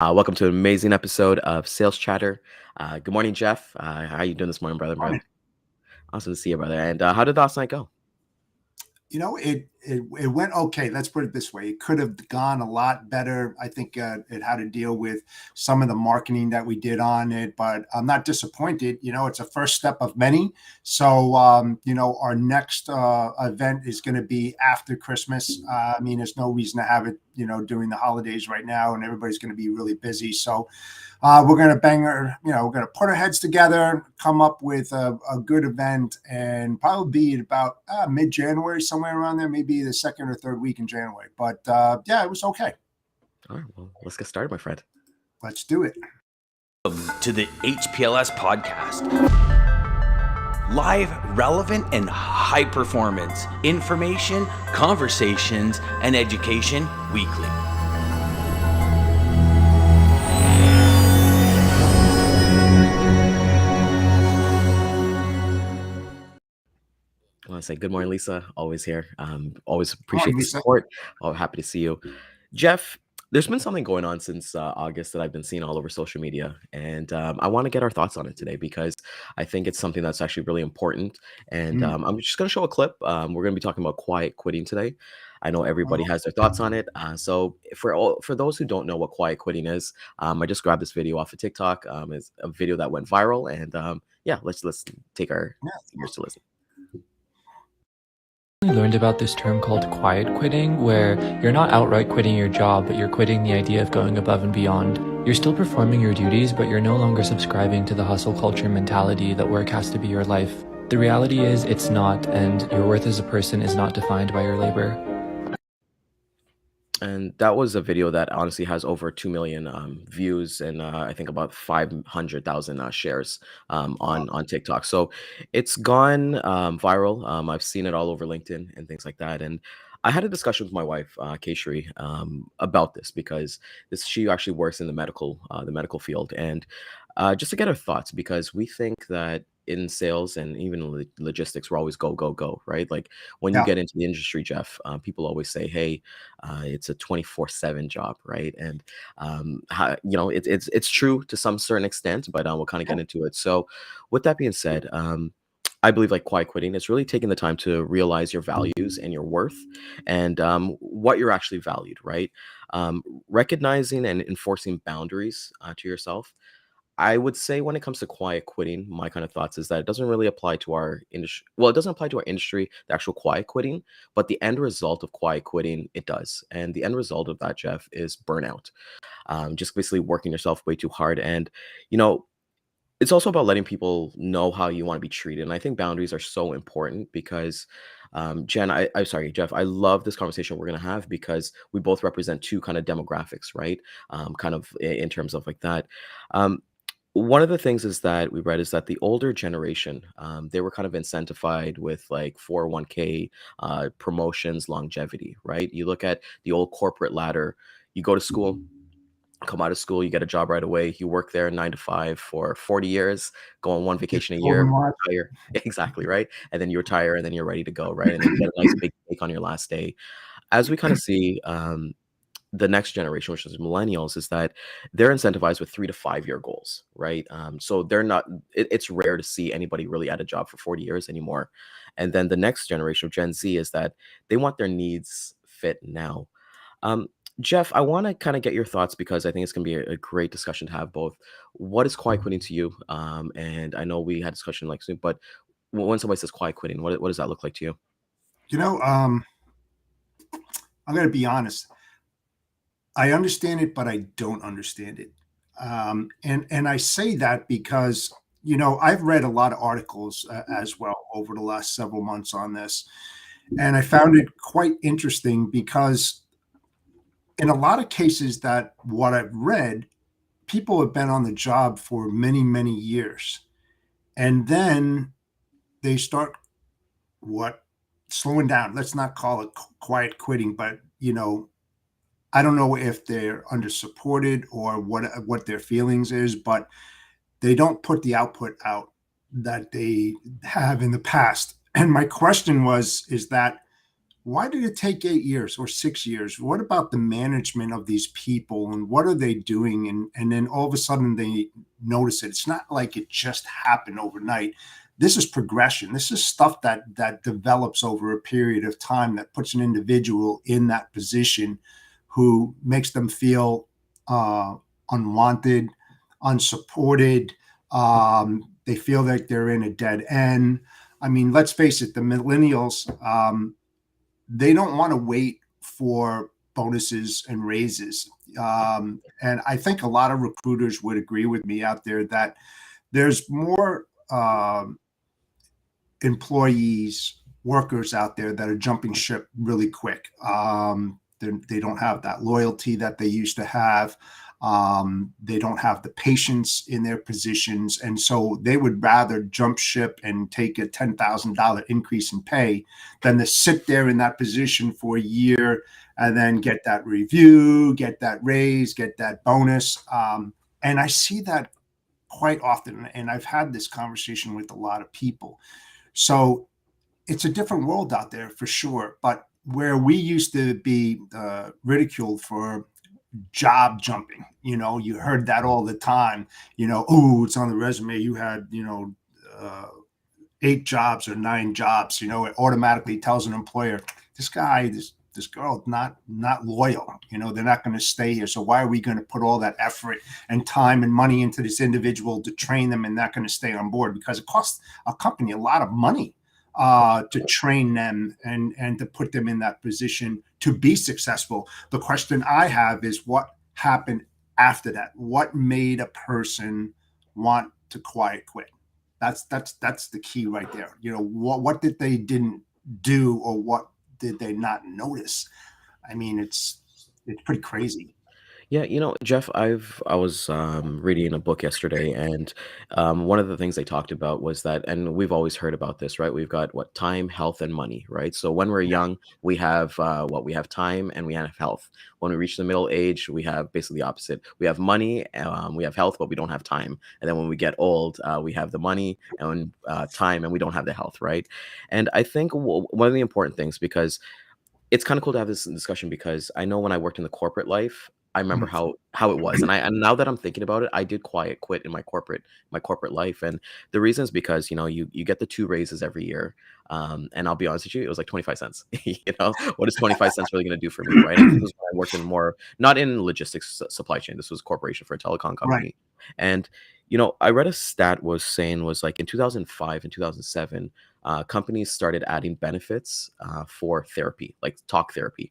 Welcome to an amazing episode of Sales Chatter. Good morning, Jeff. How you doing this morning, brother? Morning. Awesome to see you, brother. And how did last night go? It went okay. Let's put it this way. It could have gone a lot better. I think it had to deal with some of the marketing that we did on it, but I'm not disappointed. It's a first step of many. So, our next event is going to be after Christmas. I mean, there's no reason to have it, during the holidays right now, and everybody's going to be really busy. So, we're going to we're going to put our heads together, come up with a good event, and probably be at about mid-January, somewhere around there, maybe the second or third week in January. But yeah, it was okay. All right, well, let's get started, my friend. Let's do it. Welcome to the HPLS podcast. Live, relevant, and high performance information, conversations, and education weekly. I want to say good morning, Lisa. Always here. Always appreciate the Lisa. support. Oh, happy to see you, Jeff. There's been something going on since August that I've been seeing all over social media, and I want to get our thoughts on it today because I think it's something that's actually really important. And I'm just going to show a clip. We're going to be talking about quiet quitting today. I know everybody has their thoughts on it. So for those who don't know what quiet quitting is, I just grabbed this video off of TikTok. It's a video that went viral, and yeah, let's take our ears to listen. I learned about this term called quiet quitting, where you're not outright quitting your job, but you're quitting the idea of going above and beyond. You're still performing your duties, but you're no longer subscribing to the hustle culture mentality that work has to be your life. The reality is it's not, and your worth as a person is not defined by your labor. And that was a video that honestly has over 2 million views and I think about 500,000 shares on TikTok. So it's gone viral. I've seen it all over LinkedIn and things like that. And I had a discussion with my wife, Keshri, about this because she actually works in the medical field, and just to get her thoughts because we think that in sales and even logistics, we're always go go go, right? Like when you Yeah. get into the industry, Jeff, people always say, "Hey, it's a 24/7 job," right? And it's true to some certain extent, but we'll kind of get into it. So, with that being said, I believe like quiet quitting is really taking the time to realize your values and your worth and what you're actually valued, right? Recognizing and enforcing boundaries to yourself. I would say when it comes to quiet quitting, my kind of thoughts is that it doesn't really apply to our industry. Well, it doesn't apply to our industry, the actual quiet quitting, but the end result of quiet quitting, it does. And the end result of that, Jeff, is burnout. Just basically working yourself way too hard. And, you know, it's also about letting people know how you want to be treated. And I think boundaries are so important because, I'm sorry, Jeff, I love this conversation we're going to have because we both represent two kind of demographics, right? Kind of in terms of like that. Um, one of the things is that we read is that the older generation, they were kind of incentivized with like 401k promotions, longevity, right? You look at the old corporate ladder, you go to school, come out of school, you get a job right away. You work there 9 to 5 for 40 years, go on one vacation a year, Overmark. retire. Exactly, right? And then you retire and then you're ready to go, right? And then you get a nice big cake on your last day. As we kind of see, the next generation, which is millennials, is that they're incentivized with 3 to 5 year goals, right? So they're not. It's rare to see anybody really at a job for 40 years anymore. And then the next generation of Gen Z is that they want their needs fit now. Um, Jeff, I want to kind of get your thoughts because I think it's going to be a great discussion to have both. What is quiet quitting to you? And I know we had discussion like soon, but when somebody says quiet quitting, what does that look like to you? You know, I'm going to be honest. I understand it, but I don't understand it. And I say that because I've read a lot of articles as well over the last several months on this, and I found it quite interesting because in a lot of cases that what I've read, people have been on the job for many, many years, and then they start what slowing down. Let's not call it quiet quitting, but I don't know if they're under supported or what their feelings is, but they don't put the output out that they have in the past. And my question is that why did it take 8 years or 6 years? What about the management of these people and what are they doing? And then all of a sudden they notice it. It's not like it just happened overnight. This is progression. This is stuff that develops over a period of time that puts an individual in that position who makes them feel unwanted, unsupported. They feel like they're in a dead end. I mean, let's face it, the millennials, they don't want to wait for bonuses and raises. And I think a lot of recruiters would agree with me out there that there's more employees, workers out there that are jumping ship really quick. They don't have that loyalty that they used to have. They don't have the patience in their positions. And so they would rather jump ship and take a $10,000 increase in pay than to sit there in that position for a year and then get that review, get that raise, get that bonus. And I see that quite often. And I've had this conversation with a lot of people. So it's a different world out there for sure. But where we used to be ridiculed for job jumping, you heard that all the time, oh, it's on the resume. You had, 8 jobs or 9 jobs, it automatically tells an employer, this guy, this girl, not loyal, they're not going to stay here. So why are we going to put all that effort and time and money into this individual to train them and not going to stay on board? Because it costs a company a lot of money to train them and to put them in that position to be successful. The question I have is what happened after that? What made a person want to quiet quit? That's the key right there. What did they didn't do or what did they not notice? I mean, it's pretty crazy. Yeah, Jeff, I was reading a book yesterday, and one of the things they talked about was that, and we've always heard about this, right? We've got what time, health, and money, right? So when we're Yeah. young, we have we have time and we have health. When we reach the middle age, we have basically the opposite. We have money, we have health, but we don't have time. And then when we get old, we have the money and time, and we don't have the health, right? And I think one of the important things, because it's kind of cool to have this discussion, because I know when I worked in the corporate life, I remember Mm. how it was, and now that I'm thinking about it, I did quiet quit in my corporate life, and the reason is because you get the 2 raises every year, and I'll be honest with you, it was like 25 cents. What is 25 cents really going to do for me, right? And this was when I worked in more, not in logistics supply chain. This was a corporation for a telecom Right. company, and I read a stat was like in 2005 and 2007, companies started adding benefits for therapy, like talk therapy,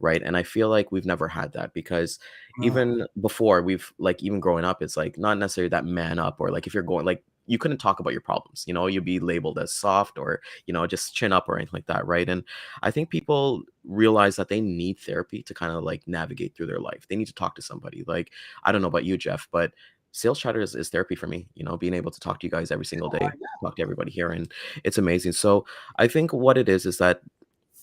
right? And I feel like we've never had that, because Oh, even before, we've like, even growing up, it's like not necessarily that man up, or like if you're going like, you couldn't talk about your problems, you'd be labeled as soft, or just chin up or anything like that, right? And I think people realize that they need therapy to kind of like navigate through their life. They need to talk to somebody. Like, I don't know about you, Jeff, but sales chatter is therapy for me. Being able to talk to you guys every single day, talk to everybody here, and it's amazing. So I think what it is that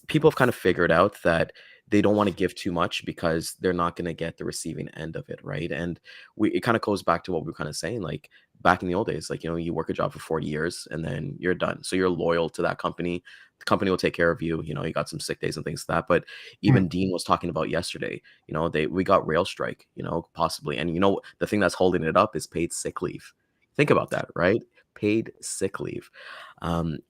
people have kind of figured out that they don't want to give too much, because they're not going to get the receiving end of it, right? And it kind of goes back to what we were kind of saying, like back in the old days, like you work a job for 40 years and then you're done, so you're loyal to that company. The company will take care of you. You got some sick days and things like that. But even mm. Dean was talking about yesterday, we got rail strike, possibly, and the thing that's holding it up is paid sick leave. Think about that, right? Paid sick leave.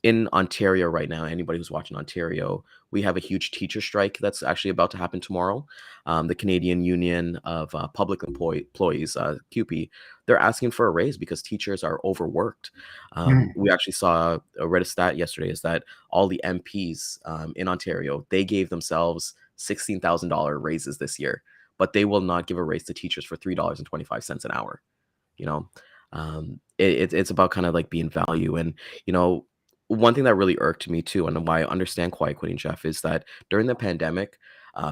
In Ontario right now, anybody who's watching Ontario, we have a huge teacher strike that's actually about to happen tomorrow. The Canadian Union of Public Employees, CUPE, they're asking for a raise because teachers are overworked. Mm. We actually read a stat yesterday, is that all the MPs in Ontario, they gave themselves $16,000 raises this year, but they will not give a raise to teachers for $3.25 an hour. you know it's about kind of like being value. And one thing that really irked me too, and why I understand quiet quitting, Jeff, is that during the pandemic,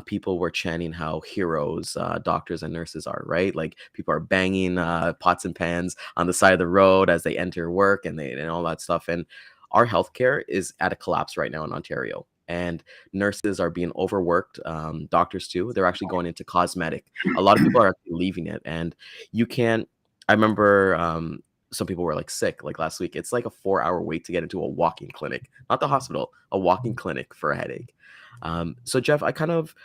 people were chanting how heroes doctors and nurses are, right? Like people are banging pots and pans on the side of the road as they enter work, and all that stuff. And our healthcare is at a collapse right now in Ontario, and nurses are being overworked. Doctors too, they're actually going into cosmetic. A lot of people are actually leaving it, and you can't. I remember some people were like sick like last week. It's like a 4-hour wait to get into a walk-in clinic, not the hospital, a walk-in clinic for a headache. So Jeff, I kind of,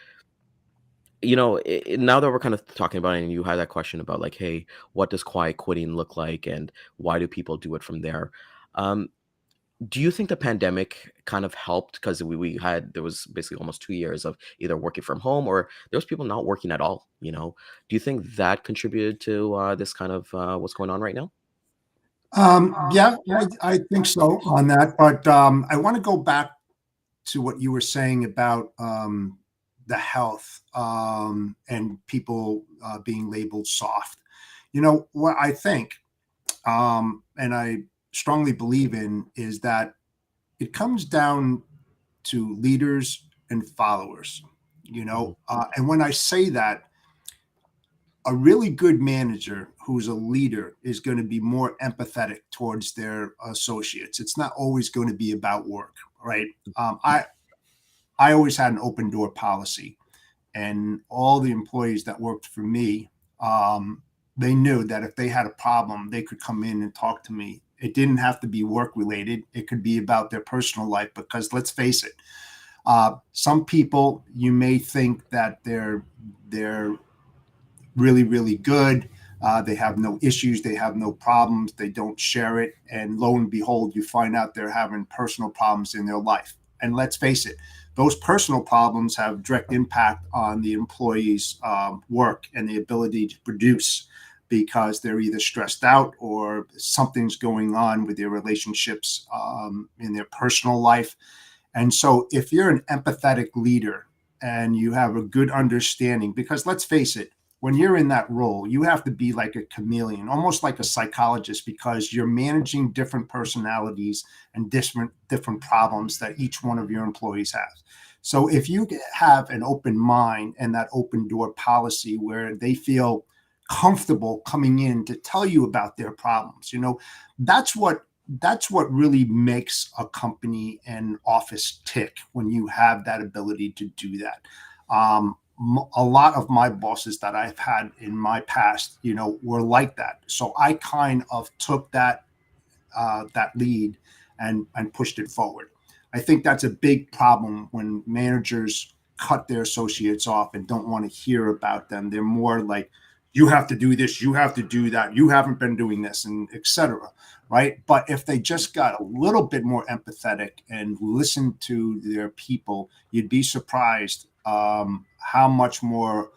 now that we're kind of talking about it, and you had that question about like, hey, what does quiet quitting look like, and why do people do it from there? Um, do you think the pandemic kind of helped because there was basically almost 2 years of either working from home or there was people not working at all? Do you think that contributed to this kind of what's going on right now? Yeah, I think so on that. But I want to go back to what you were saying about the health and people being labeled soft. What I think, and I strongly believe in, is that it comes down to leaders and followers. Mhm. And when I say that, a really good manager who's a leader is going to be more empathetic towards their associates. It's not always going to be about work, right? I always had an open door policy, and all the employees that worked for me, they knew that if they had a problem, they could come in and talk to me. It didn't have to be work related. It could be about their personal life, because let's face it, some people, you may think that they're really, really good. They have no issues. They have no problems. They don't share it. And lo and behold, you find out they're having personal problems in their life. And let's face it, those personal problems have direct impact on the employee's work and the ability to produce, because they're either stressed out or something's going on with their relationships in their personal life. And so if you're an empathetic leader and you have a good understanding, because let's face it, when you're in that role, you have to be like a chameleon, almost like a psychologist, because you're managing different personalities and different problems that each one of your employees has. So if you have an open mind and that open door policy where they feel comfortable coming in to tell you about their problems, that's what that's what really makes a company and office tick, when you have that ability to do that. A lot of my bosses that I've had in my past, were like that. So I kind of took that lead and pushed it forward. I think that's a big problem when managers cut their associates off and don't want to hear about them. They're more like, you have to do this, you have to do that, you haven't been doing this, and etc. Right? But if they just got a little bit more empathetic and listened to their people, you'd be surprised how much more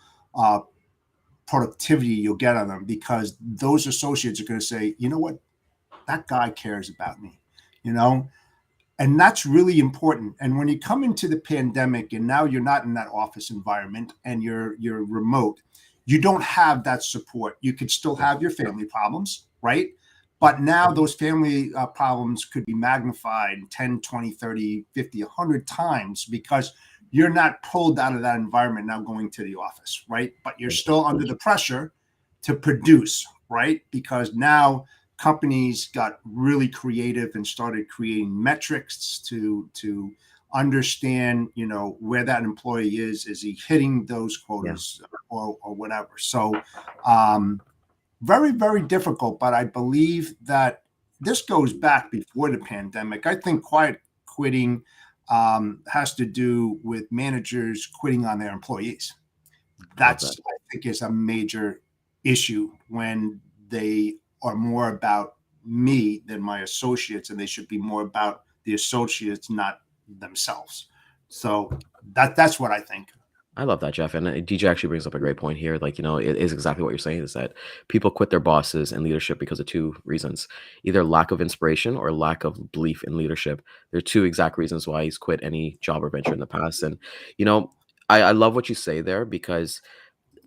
productivity you'll get on them, because those associates are going to say, you know what, that guy cares about me, you know? And that's really important. And when you come into the pandemic and now you're not in that office environment and you're remote, you don't have that support. You could still have your family problems, right? But now those family problems could be magnified 10, 20, 30, 50, 100 times, because you're not pulled out of that environment now going to the office, right? But you're still under the pressure to produce, right? Because now companies got really creative and started creating metrics to understand, where that employee is he hitting those Yeah, quotas, or whatever. So very, very difficult. But I believe that this goes back before the pandemic. I think quiet quitting has to do with managers quitting on their employees. love that. That's, I think, is a major issue, when they are more about me than my associates, and they should be more about the associates, not themselves. So that's what I think. I love that, Jeff. And DJ actually brings up a great point here. Like, it is exactly what you're saying, is that people quit their bosses and leadership because of two reasons: either lack of inspiration or lack of belief in leadership. There are two exact reasons why he's quit any job or venture in the past. And, you know, I love what you say there, because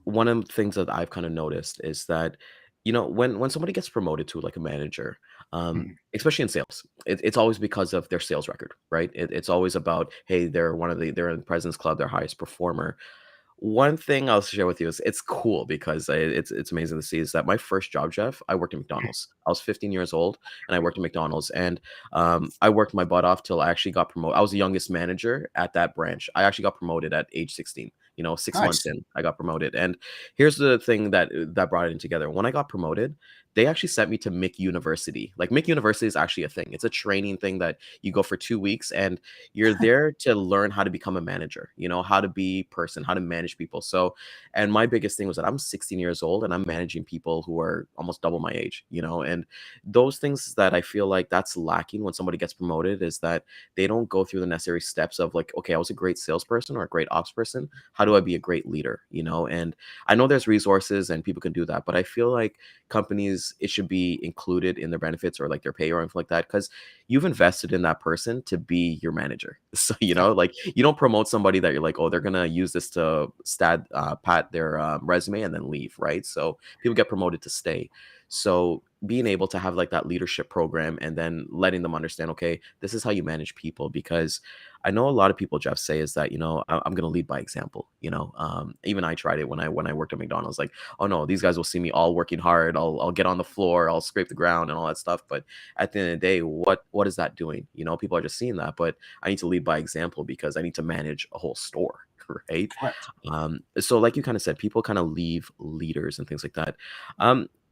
one of the things that I've kind of noticed is that, when somebody gets promoted to like a manager, Mhm. especially in sales, it's always because of their sales record, right? It's always about, hey, they're in the President's Club, their highest performer. One thing I'll share with you is it's cool, because it's amazing to see, is that my first job, Jeff, I worked at McDonald's. I was 15 years old and I worked at McDonald's, and I worked my butt off till I actually got promoted. I was the youngest manager at that branch. I actually got promoted at age 16 6 months Nice. in, I got promoted. And here's the thing that brought it in together. When I got promoted, they actually sent me to MIC University. Like MIC University is actually a thing. It's a training thing that you go for 2 weeks, and you're there to learn how to become a manager, how to be person, how to manage people. So, and my biggest thing was that I'm 16 years old and I'm managing people who are almost double my age, and those things that I feel like that's lacking when somebody gets promoted is that they don't go through the necessary steps of like, okay, I was a great salesperson or a great ops person. How do I be a great leader? And I know there's resources and people can do that, but I feel like companies, it should be included in their benefits or like their pay or anything like that, because you've invested in that person to be your manager. So, like you don't promote somebody that you're like, oh, they're going to use this to pat their resume and then leave, right? So people get promoted to stay. So being able to have like that leadership program and then letting them understand, okay, this is how you manage people. Because I know a lot of people, Jeff, say is that, I'm going to lead by example. Even I tried it when I worked at McDonald's. Like, oh no, these guys will see me all working hard. I'll get on the floor, I'll scrape the ground and all that stuff. But at the end of the day, what is that doing? People are just seeing that. But I need to lead by example because I need to manage a whole store. Right. Correct. So like you kind of said, people kind of leave leaders and things like that.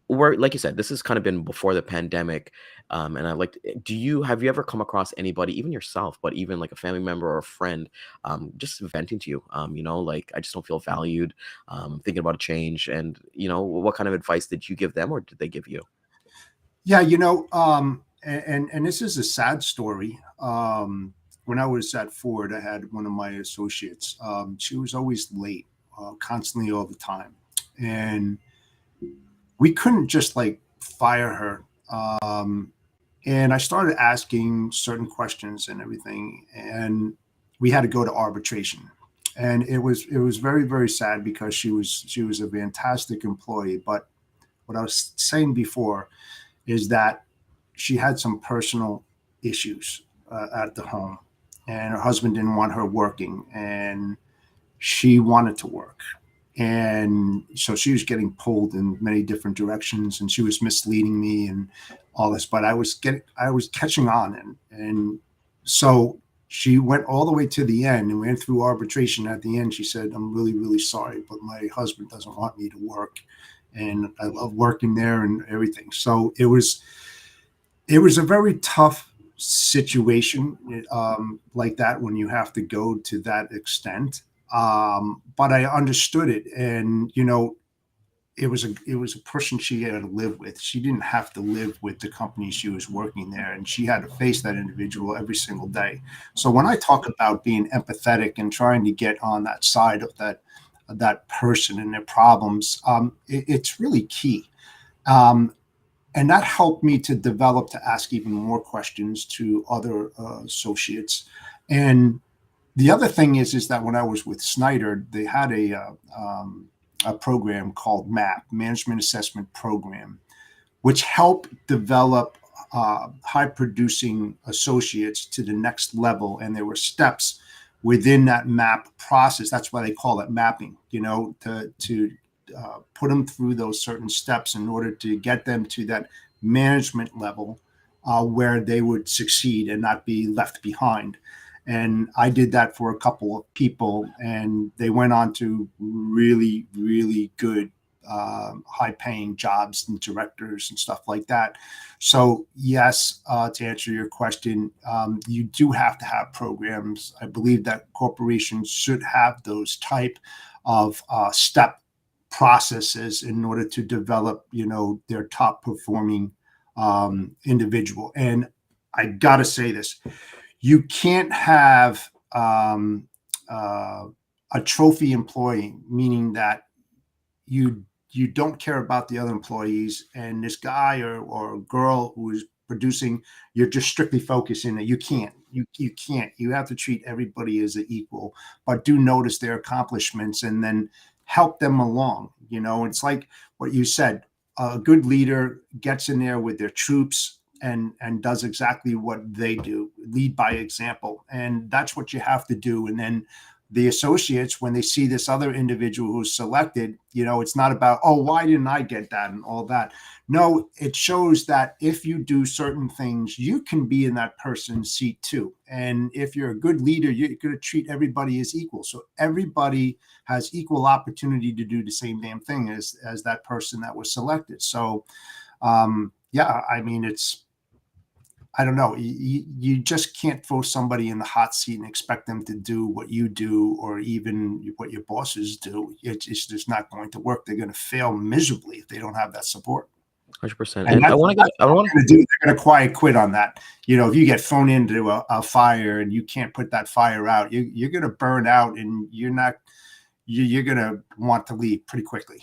Where, like you said, this has kind of been before the pandemic. And I like, have you ever come across anybody, even yourself, but even like a family member or a friend, just venting to you, like, I just don't feel valued, thinking about a change. And, what kind of advice did you give them or did they give you? Yeah, and this is a sad story. When I was at Ford, I had one of my associates. She was always late, constantly, all the time, and we couldn't just like fire her. And I started asking certain questions and everything, and we had to go to arbitration. And it was very, very sad because she was a fantastic employee. But what I was saying before is that she had some personal issues at the home, and her husband didn't want her working, and she wanted to work. And so she was getting pulled in many different directions, and she was misleading me and all this, but I was catching on. And so she went all the way to the end and went through arbitration. At the end, she said, "I'm really, really sorry, but my husband doesn't want me to work. And I love working there and everything." So it was a very tough situation, like that, when you have to go to that extent. But I understood it, and it was a person she had to live with. She didn't have to live with the company she was working there, and she had to face that individual every single day. So when I talk about being empathetic and trying to get on that side of that person and their problems, it's really key. Um, and that helped me to develop, to ask even more questions to other associates. And the other thing is that when I was with Snyder, they had a program called MAP, Management Assessment Program, which helped develop high producing associates to the next level. And there were steps within that MAP process. That's why they call it mapping, to put them through those certain steps in order to get them to that management level, where they would succeed and not be left behind. And I did that for a couple of people, and they went on to really, really good, high-paying jobs and directors and stuff like that. So yes, to answer your question, you do have to have programs. I believe that corporations should have those type of step processes in order to develop, their top performing individual. And I got to say this: you can't have a trophy employee, meaning that you don't care about the other employees, and this guy or girl who is producing, you're just strictly focusing it. You have to treat everybody as an equal, but do notice their accomplishments and then help them along. It's like what you said: a good leader gets in there with their troops and does exactly what they do, lead by example. And that's what you have to do. And then the associates, when they see this other individual who's selected, it's not about, oh, why didn't I get that and all that. No, it shows that if you do certain things, you can be in that person's seat too. And if you're a good leader, you're going to treat everybody as equal. So everybody has equal opportunity to do the same damn thing as that person that was selected. So, yeah, I mean, I don't know. You just can't throw somebody in the hot seat and expect them to do what you do or even what your bosses do. It's just not going to work. They're going to fail miserably if they don't have that support. 100%. And And I want to get, I want to do. They're going to quiet quit on that. If you get thrown into a fire and you can't put that fire out, you're going to burn out, and you're going to want to leave pretty quickly.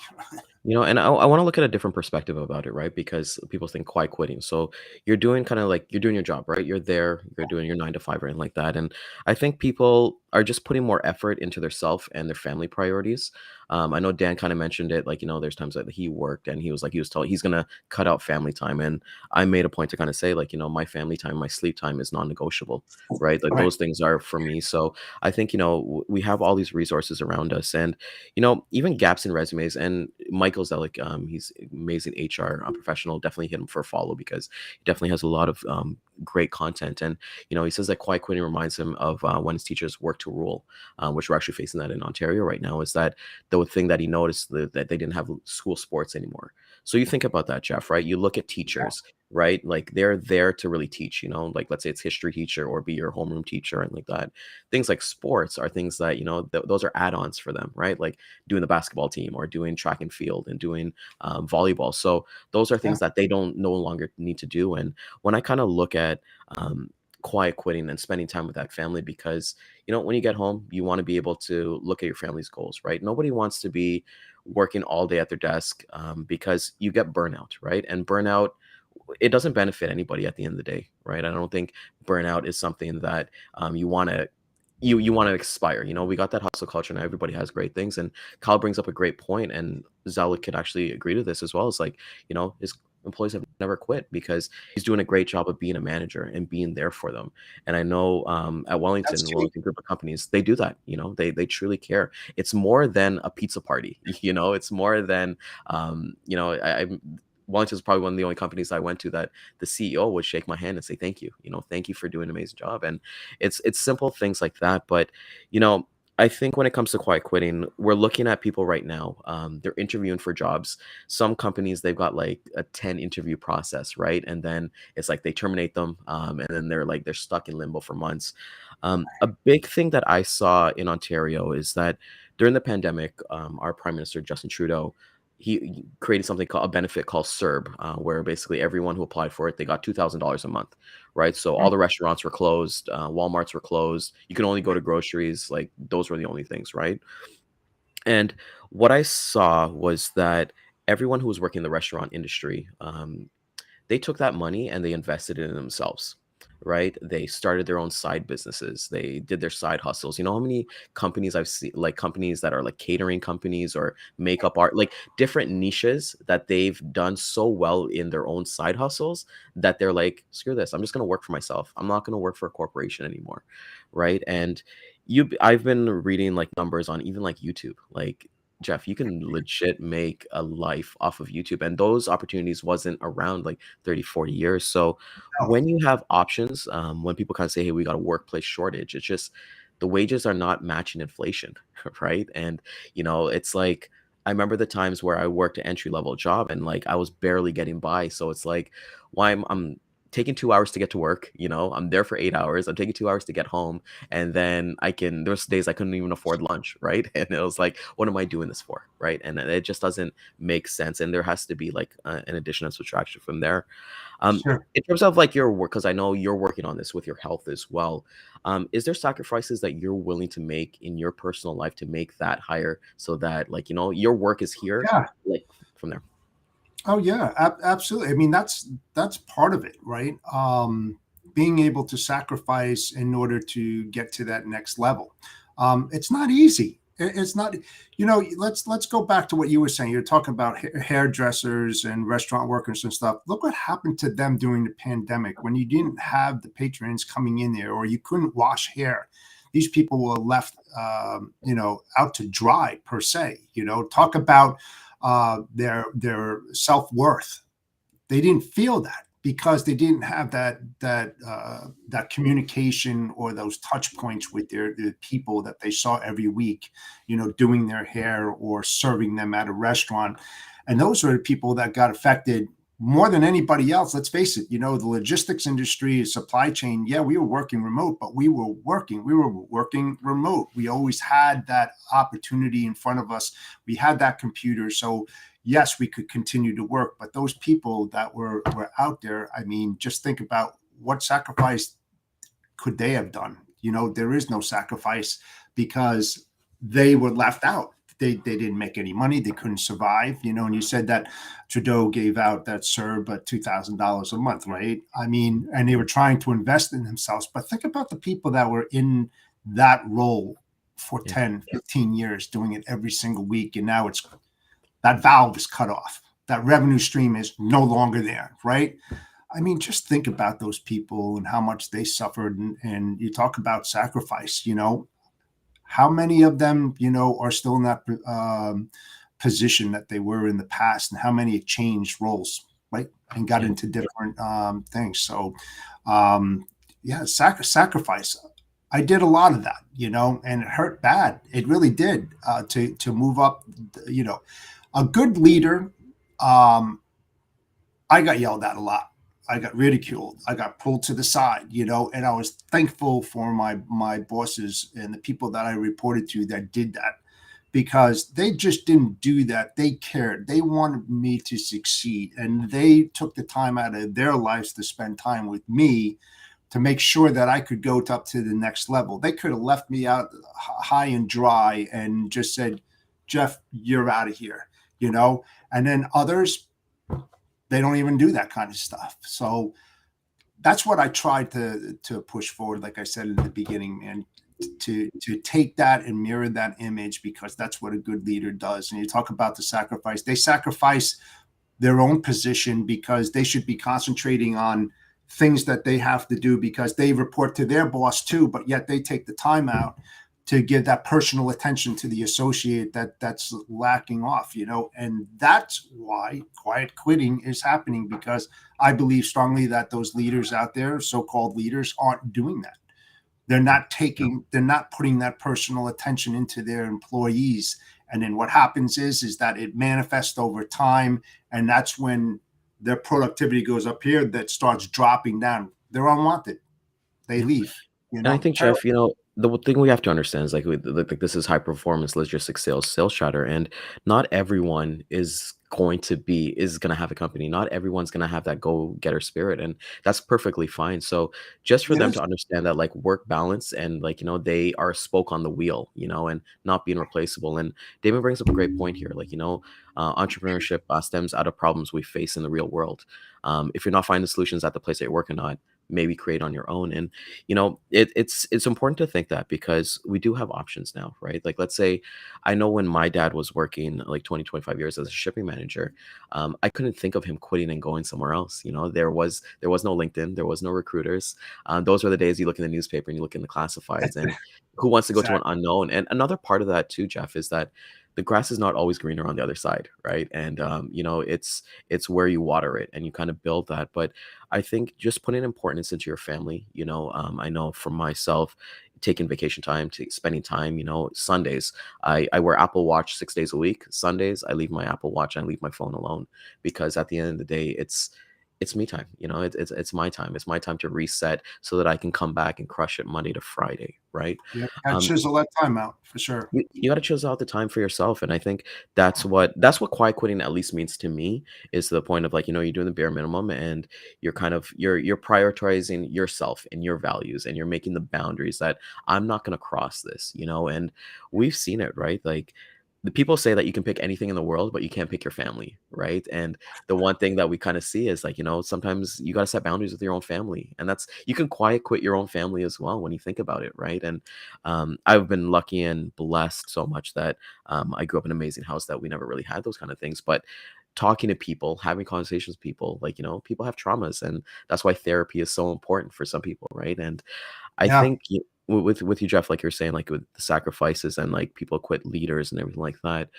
And I want to look at a different perspective about it, right? Because people think quiet quitting. So you're doing kind of like you're doing your job, right? You're there, you're doing your 9 to 5 or anything like that. And I think people are just putting more effort into their self and their family priorities. I know Dan kind of mentioned it, like, there's times that he worked and he was told he's going to cut out family time. And I made a point to kind of say, like, my family time, my sleep time is non-negotiable, right? Like Right. those things are for me. So I think, we have all these resources around us, and, even gaps in resumes. And Michael Zellick, he's amazing HR professional. Definitely hit him for a follow, because he definitely has a lot of great content. And, he says that quiet quitting reminds him of when his teachers work to rule, which we're actually facing that in Ontario right now, is that the thing that he noticed that they didn't have school sports anymore. So you think about that, Jeff, right? You look at teachers, right? Like they're there to really teach, like let's say it's history teacher or be your homeroom teacher and like that. Things like sports are things that, those are add-ons for them, right? Like doing the basketball team or doing track and field and doing volleyball. So those are things that they don't no longer need to do. And when I kind of look at quiet quitting and spending time with that family, because when you get home, you want to be able to look at your family's goals, right? Nobody wants to be working all day at their desk, because you get burnout, right? And burnout, it doesn't benefit anybody at the end of the day, right? I don't think burnout is something that you want to you want to expire. We got that hustle culture and everybody has great things. And Kyle brings up a great point, and Zalik could actually agree to this as well. It's like, his employees have never quit because he's doing a great job of being a manager and being there for them. And I know at Wellington Group of Companies, they do that. They truly care. It's more than a pizza party. It's more than Wellington is probably one of the only companies I went to that the CEO would shake my hand and say, thank you, thank you for doing an amazing job. And it's simple things like that. But, I think when it comes to quiet quitting, we're looking at people right now. They're interviewing for jobs. Some companies, they've got like a 10 interview process, right? And then it's like they terminate them, and then they're stuck in limbo for months. A big thing that I saw in Ontario is that during the pandemic, our Prime Minister Justin Trudeau, he created something called a benefit called CERB, where basically everyone who applied for it, they got $2,000 a month, right? So all the restaurants were closed, Walmarts were closed. You can only go to groceries. Like those were the only things, right? And what I saw was that everyone who was working in the restaurant industry, they took that money and they invested it in themselves, right? They started their own side businesses. They did their side hustles. You know how many companies I've seen, like companies that are like catering companies or makeup art, like different niches that they've done so well in their own side hustles that they're like, screw this, I'm just going to work for myself. I'm not going to work for a corporation anymore, right? And I've been reading like numbers on even like YouTube, like Jeff, you can legit make a life off of YouTube. And those opportunities wasn't around like 30, 40 years. So No. when you have options, when people kind of say, hey, we got a workplace shortage, it's just the wages are not matching inflation, right? And, it's like, I remember the times where I worked an entry level job and like I was barely getting by. So it's like, why I'm taking 2 hours to get to work, I'm there for 8 hours. I'm taking 2 hours to get home. And then there's days I couldn't even afford lunch, right? And it was like, what am I doing this for, right? And it just doesn't make sense. And there has to be like an addition and subtraction from there. Sure. In terms of like your work, because I know you're working on this with your health as well. Is there sacrifices that you're willing to make in your personal life to make that higher so that like, your work is here, Yeah. like from there? Oh yeah, absolutely. I mean, that's part of it, right? Being able to sacrifice in order to get to that next level. It's not easy. It's not. Let's go back to what you were saying. You're talking about hairdressers and restaurant workers and stuff. Look what happened to them during the pandemic when you didn't have the patrons coming in there, or you couldn't wash hair. These people were left, out to dry per se. Talk about their self-worth. They didn't feel that because they didn't have that communication or those touch points with the people that they saw every week, doing their hair or serving them at a restaurant. And those are the people that got affected more than anybody else. Let's face it, the logistics industry, supply chain. Yeah, we were working remote, but we were working remote. We always had that opportunity in front of us. We had that computer. So yes, we could continue to work, but those people that were out there, I mean, just think about what sacrifice could they have done? There is no sacrifice because they were left out. They didn't make any money. They couldn't survive, and you said that Trudeau gave out that CERB $2,000 a month, right? I mean, and they were trying to invest in themselves. But think about the people that were in that role for 10, 15 years, doing it every single week. And now that valve is cut off. That revenue stream is no longer there, right? I mean, just think about those people and how much they suffered. And you talk about sacrifice, how many of them, are still in that position that they were in the past, and how many changed roles, right? And got into different things. So, sacrifice. I did a lot of that, and it hurt bad. It really did to move up, a good leader. I got yelled at a lot. I got ridiculed. I got pulled to the side, and I was thankful for my bosses and the people that I reported to that did that, because they just didn't do that. They cared. They wanted me to succeed, and they took the time out of their lives to spend time with me to make sure that I could go up to the next level. They could have left me out high and dry and just said, Jeff, you're out of here, and then others, they don't even do that kind of stuff. So that's what I tried to push forward. Like I said in the beginning, man, to take that and mirror that image, because that's what a good leader does. And you talk about the sacrifice. They sacrifice their own position because they should be concentrating on things that they have to do because they report to their boss too, but yet they take the time out to give that personal attention to the associate that's lacking off, and that's why quiet quitting is happening, because I believe strongly that those leaders out there, so-called leaders, aren't doing that. They're not putting that personal attention into their employees. And then what happens is that it manifests over time. And that's when their productivity goes up here, that starts dropping down. They're unwanted. They leave. And I think, Jeff, the thing we have to understand is like this is high performance logistics sales chatter, and not everyone is going to have a company. Not everyone's going to have that go getter spirit, and that's perfectly fine. So just for them to understand that like work balance and like they are a spoke on the wheel, and not being replaceable. And David brings up a great point here, like entrepreneurship stems out of problems we face in the real world. If you're not finding solutions at the place that you're working on, maybe create on your own. And it's important to think that, because we do have options now, right? Like, let's say, I know when my dad was working like 20-25 years as a shipping manager, I couldn't think of him quitting and going somewhere else. There was no LinkedIn, there was no recruiters. Those were the days you look in the newspaper and you look in the classifieds, and who wants to go to an unknown? And another part of that too, Jeff, is that the grass is not always greener on the other side, right? And it's where you water it and you kind of build that. But I think just putting importance into your family. I know for myself, taking vacation time, spending time. Sundays, I wear Apple Watch 6 days a week. Sundays, I leave my Apple Watch and I leave my phone alone, because at the end of the day, it's me time. It's my time. It's my time to reset so that I can come back and crush it Monday to Friday, right? Yeah, chisel that time out for sure. You got to chisel out the time for yourself, and I think that's what quiet quitting at least means to me. Is to the point of like you're doing the bare minimum, and you're kind of you're prioritizing yourself and your values, and you're making the boundaries that I'm not going to cross this. And we've seen it, right? Like, the people say that you can pick anything in the world, but you can't pick your family, right? And the one thing that we kind of see is like, sometimes you got to set boundaries with your own family, and you can quiet quit your own family as well when you think about it, right? And I've been lucky and blessed so much that I grew up in an amazing house that we never really had those kind of things, but talking to people, having conversations with people, like, people have traumas, and that's why therapy is so important for some people, right? And I think with you, Jeff, like you're saying, like with the sacrifices and like people quit leaders and everything like that.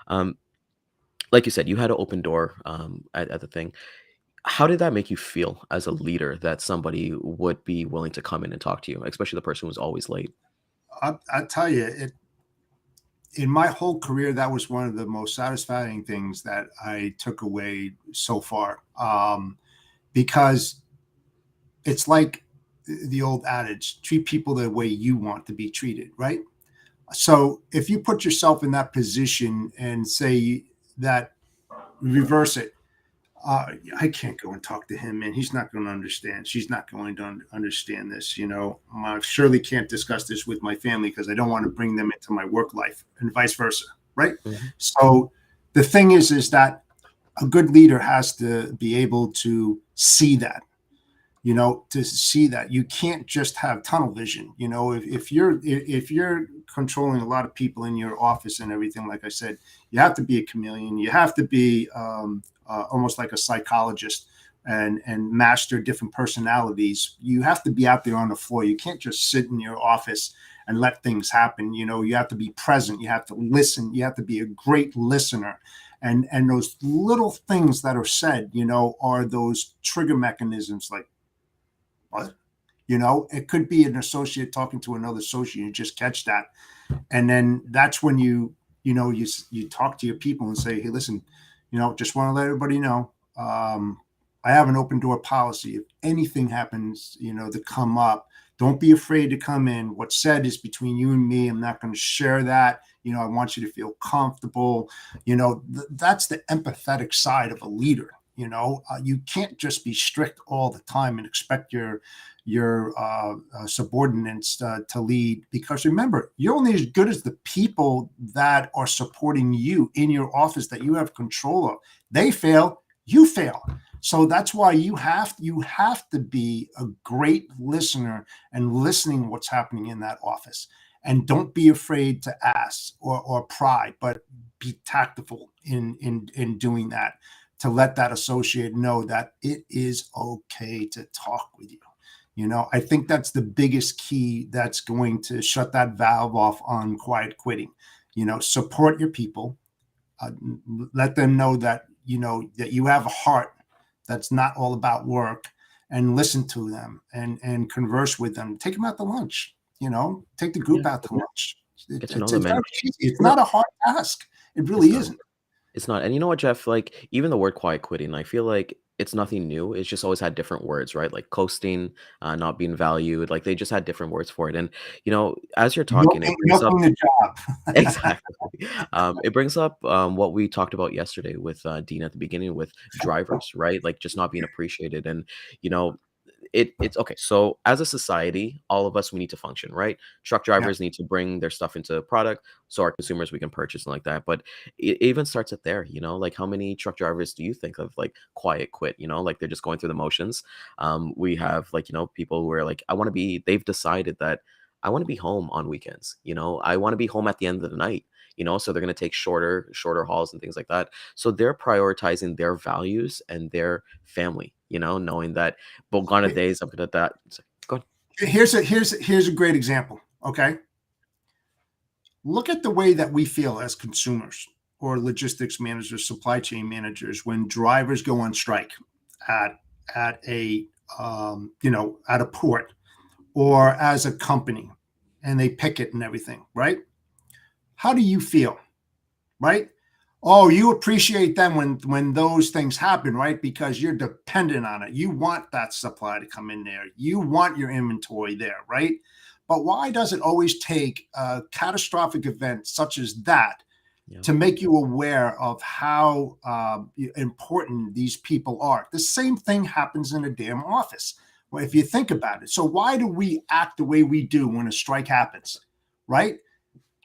Um, like you said, you had an open door at the thing. How did that make you feel as a leader that somebody would be willing to come in and talk to you, especially the person who's always late? I tell you, in my whole career, that was one of the most satisfying things that I took away so far. Because it's like the old adage, treat people the way you want to be treated, right? So if you put yourself in that position and say that, reverse it, I can't go and talk to him, man. He's not going to understand. She's not going to understand this. I surely can't discuss this with my family because I don't want to bring them into my work life, and vice versa, right? Mhm. So the thing is that a good leader has to be able to see that, to see that you can't just have tunnel vision. If you're controlling a lot of people in your office and everything, like I said, you have to be a chameleon. You have to be almost like a psychologist and master different personalities. You have to be out there on the floor. You can't just sit in your office and let things happen. You have to be present. You have to listen. You have to be a great listener. And those little things that are said, are those trigger mechanisms like, what? It could be an associate talking to another associate. You just catch that. And then that's when you talk to your people and say, hey, listen, just want to let everybody know, I have an open door policy. If anything happens, to come up, don't be afraid to come in. What's said is between you and me. I'm not going to share that. I want you to feel comfortable. That's the empathetic side of a leader. You can't just be strict all the time and expect your subordinates to lead, because remember, you're only as good as the people that are supporting you in your office that you have control of. They fail, you fail. So that's why you have to be a great listener and listening what's happening in that office. And don't be afraid to ask or pry, but be tactful in doing that, to let that associate know that it is okay to talk with you. I think that's the biggest key that's going to shut that valve off on quiet quitting. Support your people, let them know that, that you have a heart that's not all about work, and listen to them and converse with them. Take them out to lunch, take the group Yeah, out to lunch. get to know It's them, very and easy. It's you know, not a hard task. It it's really not. isn't. It's not. And you know what, Jeff? Like even the word quiet quitting, I feel like it's nothing new. It's just always had different words, right? Like coasting, not being valued. Like they just had different words for it. And as you're talking, it brings up Milking the job. exactly. It brings up what we talked about yesterday with Dean at the beginning with drivers, right? Like just not being appreciated. And you know, it's okay. So as a society, all of us, we need to function, right? Truck Yeah. drivers need to bring their stuff into product so our consumers, we can purchase and like that. But it even starts at there, like how many truck drivers do you think of like quiet quit, like they're just going through the motions. We have like, people who are like, they've decided that I want to be home on weekends, I want to be home at the end of the night. So they're going to take shorter hauls and things like that. So they're prioritizing their values and their family, knowing that but gone are days I'm gonna that. Go ahead. Here's a great example. Okay. Look at the way that we feel as consumers or logistics managers, supply chain managers, when drivers go on strike at a at a port or as a company, and they picket and everything, right? How do you feel, right? Oh, you appreciate them when those things happen, right? Because you're dependent on it. You want that supply to come in there. You want your inventory there, right? But why does it always take a catastrophic event such as that Yeah. to make you aware of how important these people are? The same thing happens in a damn office. Well, if you think about it. So why do we act the way we do when a strike happens, right?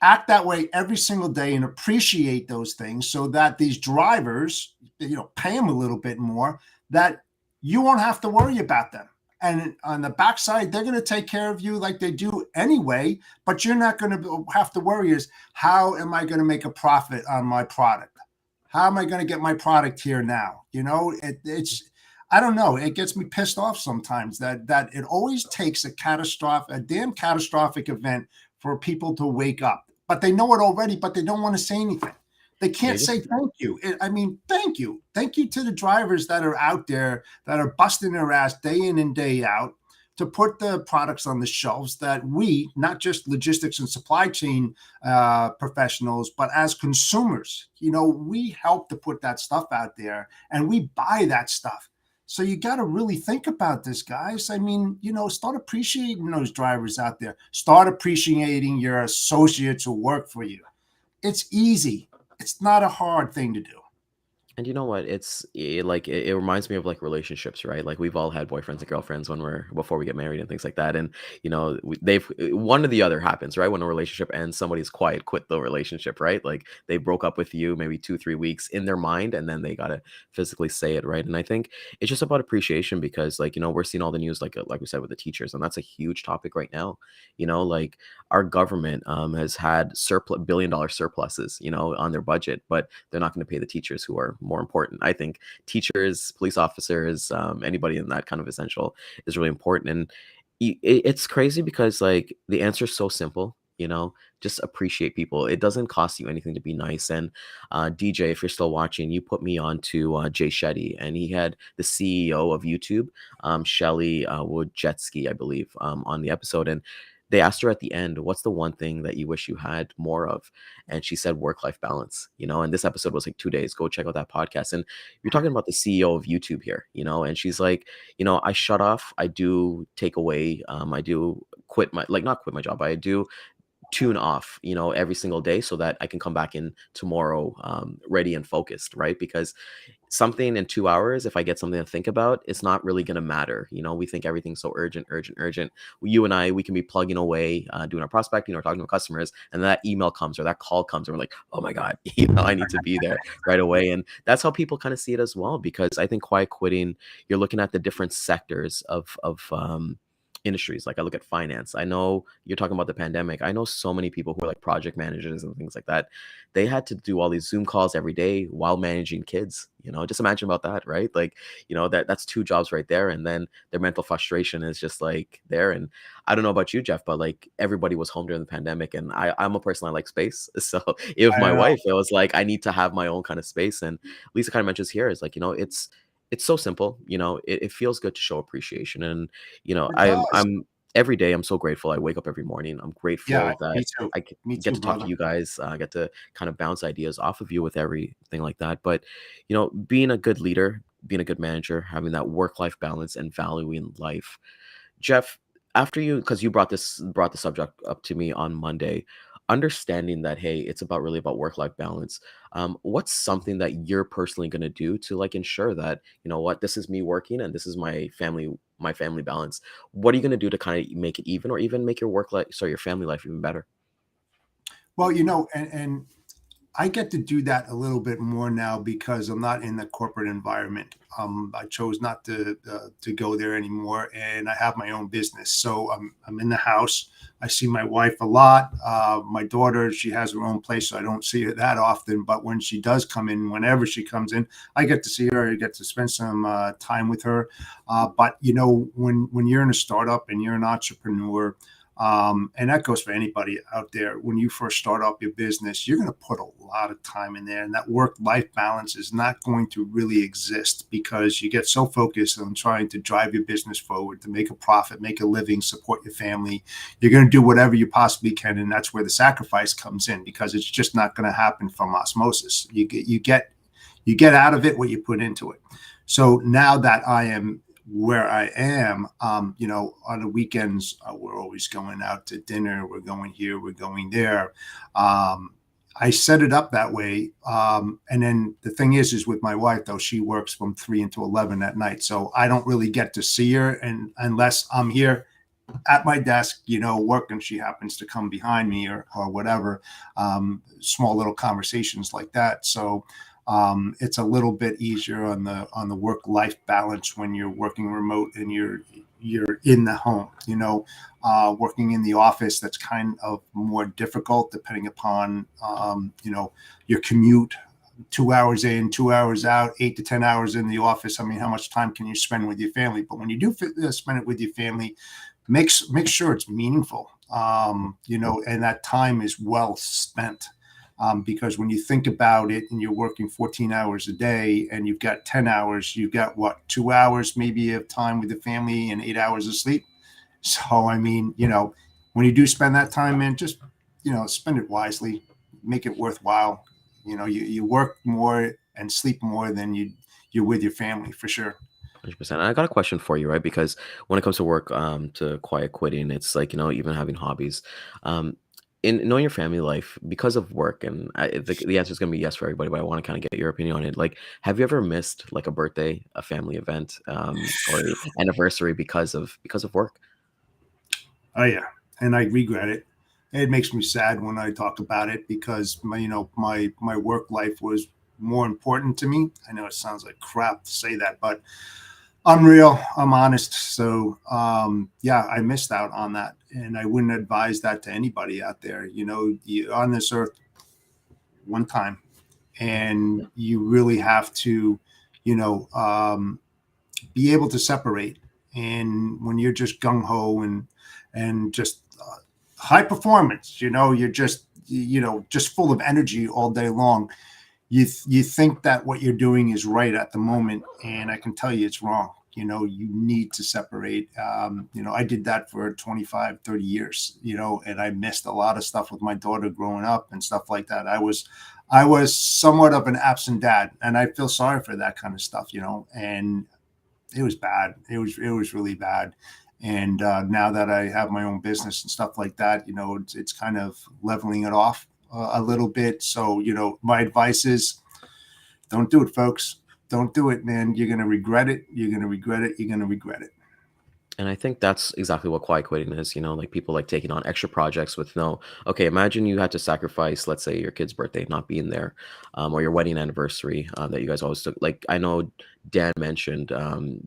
Act that way every single day and appreciate those things so that these drivers, pay them a little bit more, that you won't have to worry about them. And on the backside, they're going to take care of you like they do anyway, but you're not going to have to worry is, how am I going to make a profit on my product? How am I going to get my product here now? I don't know. It gets me pissed off sometimes that it always takes a damn catastrophic event for people to wake up. But they know it already, but they don't want to say anything. They can't They say just thank you. I mean, thank you. Thank you to the drivers that are out there that are busting their ass day in and day out to put the products on the shelves that we, not just logistics and supply chain professionals, but as consumers, we help to put that stuff out there and we buy that stuff. So you got to really think about this, guys. I mean, start appreciating those drivers out there. Start appreciating your associates who work for you. It's easy. It's not a hard thing to do. And you know what? It reminds me of like relationships, right? Like we've all had boyfriends and girlfriends before we get married and things like that. And they've one or the other happens, right? When a relationship ends, somebody's quiet quit the relationship, right? Like they broke up with you maybe 2-3 weeks in their mind, and then they gotta physically say it, right? And I think it's just about appreciation because, like, we're seeing all the news, like we said, with the teachers, and that's a huge topic right now. Like our government has had billion-dollar surpluses, on their budget, but they're not going to pay the teachers who are more important. I think teachers, police officers, anybody in that kind of essential is really important. And it's crazy because like the answer is so simple. Just appreciate people. It doesn't cost you anything to be nice. And DJ, if you're still watching, you put me on to Jay Shetty, and he had the CEO of YouTube, Shelly Wojcicki, I believe, on the episode. And they asked her at the end, what's the one thing that you wish you had more of? And she said work-life balance, and this episode was like 2 days. Go check out that podcast. And you're talking about the CEO of YouTube here, and she's like, I shut off, I do take away, I do quit not quit my job, I do tune off, every single day so that I can come back in tomorrow ready and focused, right? Because something in 2 hours, if I get something to think about, it's not really going to matter. We think everything's so urgent, urgent, urgent. You and I, we can be plugging away, doing our prospecting or talking to customers, and that email comes or that call comes, and we're like, oh my God, I need to be there right away. And that's how people kind of see it as well, because I think quiet quitting, you're looking at the different sectors of industries. Like I look at finance. I know you're talking about the pandemic. I know so many people who are like project managers and things like that. They had to do all these Zoom calls every day while managing kids. Just imagine about that, right? Like, that's 2 jobs right there. And then their mental frustration is just like there. And I don't know about you, Jeff, but like everybody was home during the pandemic, and I'm a person, I like space. So if my wife, it was like, I need to have my own kind of space. And Lisa kind of mentions here is like, it's so simple. It feels good to show appreciation. And It does. I'm every day I'm so grateful. I wake up every morning. I'm Yeah, grateful me that too. I Me get too, to talk to brother. you guys. I get to kind of bounce ideas off of you with everything like that. But being a good leader, being a good manager, having that work-life balance and valuing life. Jeff, after you, because you brought the subject up to me on Monday, understanding that, hey, it's really about work-life balance. What's something that you're personally going to do to like ensure that, what, this is me working and this is my family balance? What are you going to do to kind of make it even, or even make your family life even better? Well, and I get to do that a little bit more now because I'm not in the corporate environment. I chose not to go there anymore, and I have my own business. So I'm in the house. I see my wife a lot. My daughter, she has her own place, so I don't see her that often. But when she does come in, whenever she comes in, I get to see her. I get to spend some time with her. But when you're in a startup and you're an entrepreneur, and that goes for anybody out there. When you first start up your business, you're going to put a lot of time in there, and that work-life balance is not going to really exist because you get so focused on trying to drive your business forward, to make a profit, make a living, support your family. You're going to do whatever you possibly can, and that's where the sacrifice comes in, because it's just not going to happen from osmosis. You get out of it what you put into it. So now that I am where I am, on the weekends, we're always going out to dinner. We're going here, we're going there. I set it up that way. And then the thing is with my wife, though, she works from 3 until 11 at night. So I don't really get to see her. And unless I'm here at my desk, working, she happens to come behind me or whatever, small little conversations like that. So it's a little bit easier on the work-life balance when you're working remote and you're in the home. Working in the office, that's kind of more difficult depending upon your commute. 2 hours in, 2 hours out, 8 to 10 hours in the office. I mean, how much time can you spend with your family? But when you do spend it with your family, make sure it's meaningful, and that time is well spent. Because when you think about it and you're working 14 hours a day and you've got 10 hours, you've got what, 2 hours maybe of time with the family and 8 hours of sleep. So, I mean, when you do spend that time, man, just, spend it wisely, make it worthwhile. You work more and sleep more than you're with your family for sure. 100%. I got a question for you, right? Because when it comes to work, to quiet quitting, it's like, even having hobbies. Um, in knowing your family life because of work, and the answer is going to be yes for everybody, but I want to kind of get your opinion on it. Like, have you ever missed like a birthday, a family event, or a anniversary because of work? Oh yeah, and I regret it. It makes me sad when I talk about it because my work life was more important to me. I know it sounds like crap to say that, but I'm real. I'm honest. So yeah, I missed out on that, and I wouldn't advise that to anybody out there. You're on this earth one time, and you really have to, you know, um, be able to separate. And when you're just gung ho and just high performance, you're just just full of energy all day long. You think that what you're doing is right at the moment, and I can tell you it's wrong. You need to separate. I did that for 25, 30 years, and I missed a lot of stuff with my daughter growing up and stuff like that. I was somewhat of an absent dad, and I feel sorry for that kind of stuff, and it was bad. It was really bad. And now that I have my own business and stuff like that, it's kind of leveling it off a little bit. So, my advice is don't do it, folks. Don't do it, man. You're going to regret it. You're going to regret it. You're going to regret it. And I think that's exactly what quiet quitting is, like people like taking on extra projects with no, okay, imagine you had to sacrifice, let's say your kid's birthday not being there, or your wedding anniversary, that you guys always took. Like I know Dan mentioned,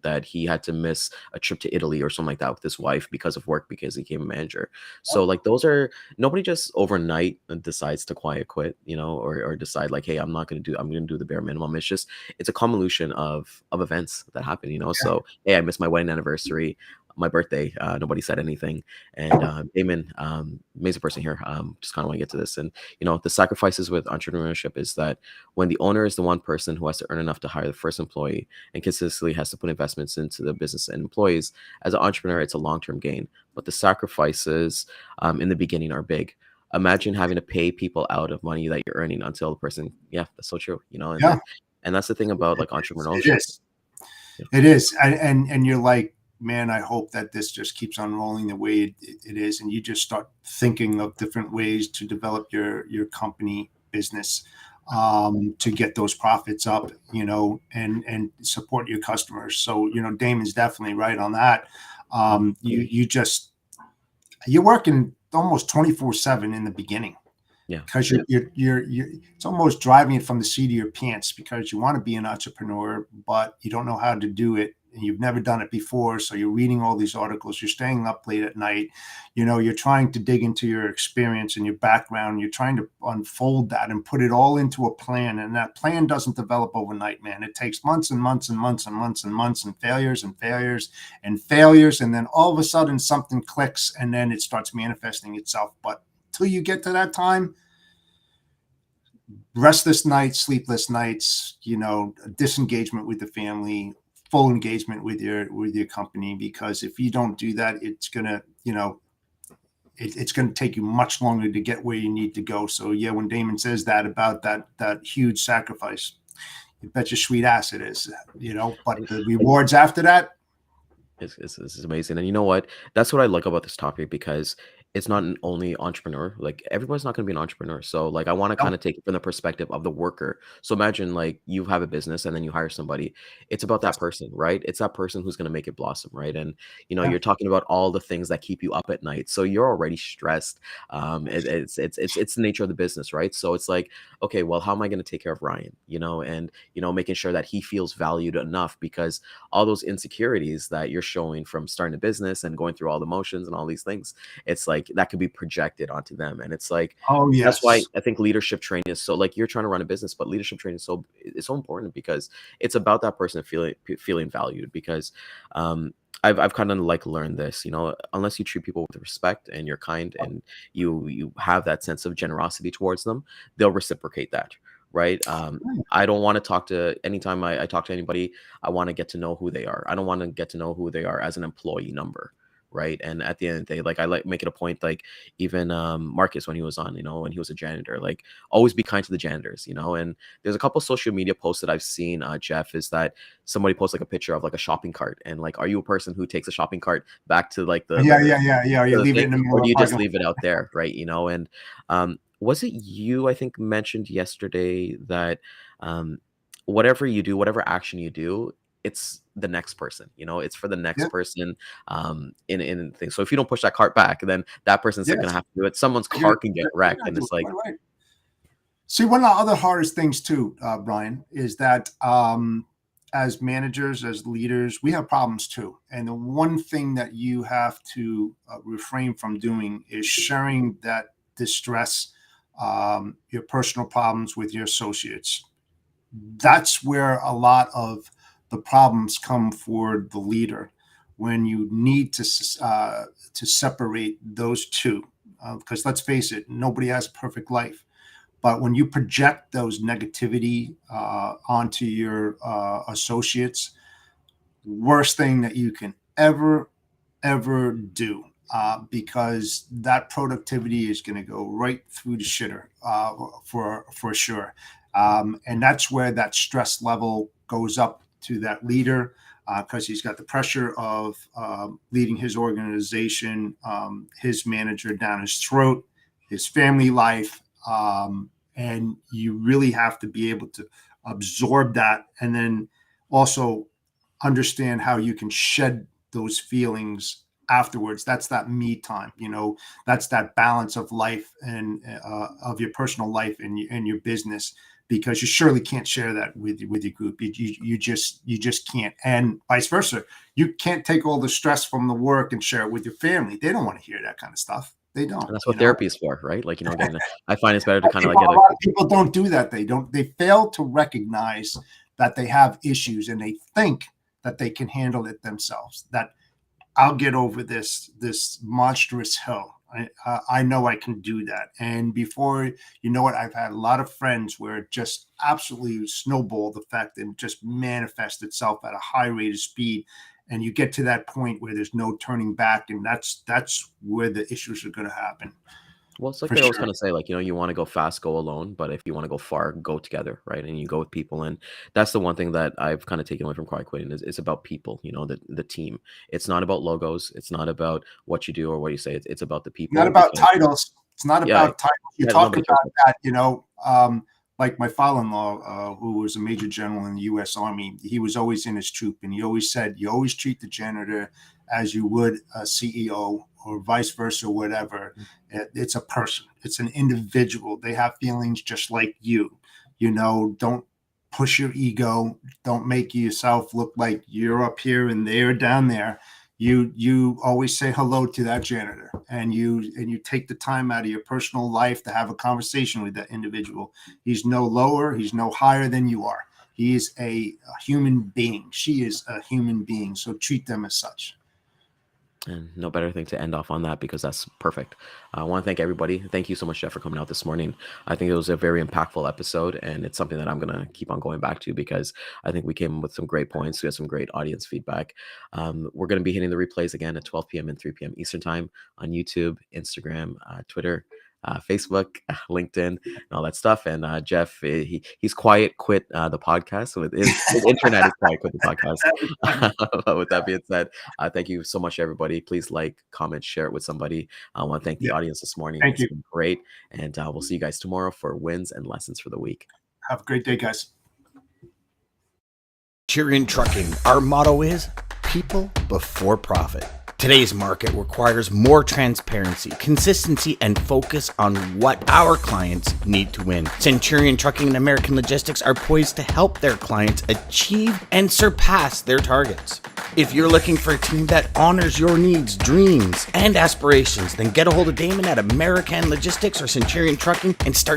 that he had to miss a trip to Italy or something like that with his wife because of work because he became a manager. So like those are, nobody just overnight decides to quiet quit, or decide like, hey, I'm gonna do the bare minimum. It's a convolution of events that happen, Yeah. So hey, I missed my wedding anniversary, my birthday, nobody said anything. And Damon, amazing person here. Just kind of want to get to this. And the sacrifices with entrepreneurship is that when the owner is the one person who has to earn enough to hire the first employee and consistently has to put investments into the business and employees, as an entrepreneur, it's a long-term gain. But the sacrifices, in the beginning are big. Imagine having to pay people out of money that you're earning until the person, yeah, that's so true. And Yeah. and that's the thing about like It entrepreneurship. is. It is. And you're like, man, I hope that this just keeps on rolling the way it is. And you just start thinking of different ways to develop your company business, to get those profits up, and support your customers. So, Damon's definitely right on that. You're working almost 24/7 in the beginning Yeah. because you're it's almost driving it from the seat of your pants because you want to be an entrepreneur, but you don't know how to do it and you've never done it before. So you're reading all these articles, you're staying up late at night, you're trying to dig into your experience and your background. You're trying to unfold that and put it all into a plan. And that plan doesn't develop overnight, man. It takes months and months and months and months and months and failures and failures and failures. And then all of a sudden something clicks and then it starts manifesting itself. But till you get to that time, restless nights, sleepless nights, disengagement with the family, full engagement with your company. Because if you don't do that, it's gonna, it's gonna take you much longer to get where you need to go. So yeah, when Damon says that about that huge sacrifice, you bet your sweet ass it is, but the rewards after that. It's amazing. And you know what? That's what I like about this topic because it's not an only entrepreneur. Like everybody's not going to be an entrepreneur. So like I want to No, kind of take it from the perspective of the worker. So imagine like you have a business and then you hire somebody. It's about that yes, person, right? It's that person who's going to make it blossom, right? And yeah, you're talking about all the things that keep you up at night. So you're already stressed. It's the nature of the business, right? So it's like, okay, well, how am I going to take care of Ryan? And making sure that he feels valued enough because all those insecurities that you're showing from starting a business and going through all the motions and all these things, it's like like that could be projected onto them. And it's like, Oh that's why yes. I think leadership training is so, like, you're trying to run a business, but leadership training is so, it's so important because it's about that person feeling valued. Because I've kind of like learned this, unless you treat people with respect and you're kind and you have that sense of generosity towards them, they'll reciprocate that, right? I don't want to talk to, anytime I talk to anybody, I want to get to know who they are. I don't want to get to know who they are as an employee number, right? And at the end of the day, like, I like make it a point, like, even Marcus, when he was on, when he was a janitor, like, always be kind to the janitors, and there's a couple social media posts that I've seen, Jeff, is that somebody posts like a picture of like a shopping cart, and like, are you a person who takes a shopping cart back to like Yeah. You the leave it thing, in the middle or of do the you just parking leave it out there, right? And was it you, I think, mentioned yesterday that whatever you do, whatever action you do, it's the next person, it's for the next lot. person, in things. So if you don't push that cart back, then that person's Yeah. going to Yes. have to do it. Someone's They're car can get they're wrecked, gonna and do it's it. like, Right. See, one of the other hardest things too, Brian, is that as managers, as leaders, we have problems too. And the one thing that you have to refrain from doing is sharing that distress, your personal problems with your associates. That's where a lot of the problems come for the leader, when you need to separate those two. Because let's face it, nobody has a perfect life. But when you project those negativity onto your associates, worst thing that you can ever do, because that productivity is going to go right through the shitter, for sure. And that's where that stress level goes up to that leader, because he's got the pressure of leading his organization, his manager down his throat, his family life. And you really have to be able to absorb that, and then also understand how you can shed those feelings afterwards. That's that me time, that's that balance of life, and of your personal life and your business, because you surely can't share that with your group. You just can't. And vice versa, you can't take all the stress from the work and share it with your family. They don't want to hear that kind of stuff. They don't. and that's what therapy is for, right? Like, again, I find it's better to kind of like People, get a a, lot of people don't do that. They fail to recognize that they have issues, and they think that they can handle it themselves. That I'll get over this monstrous hill. I know I can do that. And before you know it, I've had a lot of friends where it just absolutely snowballed effect and just manifests itself at a high rate of speed. And you get to that point where there's no turning back, and that's where the issues are going to happen. well, it's like For they always sure. kind of say, like, you want to go fast, go alone, but if you want to go far, go together, right? And you go with people. And that's the one thing that I've kind of taken away from Quiet Quitting, is it's about people, the team. It's not about logos. It's not about what you do or what you say. It's about the Not people. about Because, titles. It's not yeah, about titles. You yeah, talk nobody cares about that, like my father-in-law, who was a major general in the U.S. Army. He was always in his troop, and he always said, "You always treat the janitor as you would a CEO, or vice versa, whatever. It's a person. It's an individual. They have feelings just like you. Don't push your ego. Don't make yourself look like you're up here and they're down there. You always say hello to that janitor, and you take the time out of your personal life to have a conversation with that individual. He's no lower, he's no higher than you are. He is a human being. She is a human being. So treat them as such." And no better thing to end off on that, because that's perfect. I want to thank everybody. Thank you so much, Jeff, for coming out this morning. I think it was a very impactful episode, and it's something that I'm going to keep on going back to, because I think we came with some great points. We had some great audience feedback. We're going to be hitting the replays again at 12 p.m. and 3 p.m. Eastern time on YouTube, Instagram, Twitter, Facebook, LinkedIn, and all that stuff. And Jeff, he's quiet quit the podcast. So his internet is quiet quit the podcast. But with that being said, thank you so much, everybody. Please like, comment, share it with somebody. I want to thank the Yeah. audience this morning. Thank It's you. been great. And we'll see you guys tomorrow for wins and lessons for the week. Have a great day, guys. Centurion Trucking, our motto is people before profit. Today's market requires more transparency, consistency, and focus on what our clients need to win. Centurion Trucking and American Logistics are poised to help their clients achieve and surpass their targets. If you're looking for a team that honors your needs, dreams, and aspirations, then get a hold of Daman at American Logistics or Centurion Trucking and start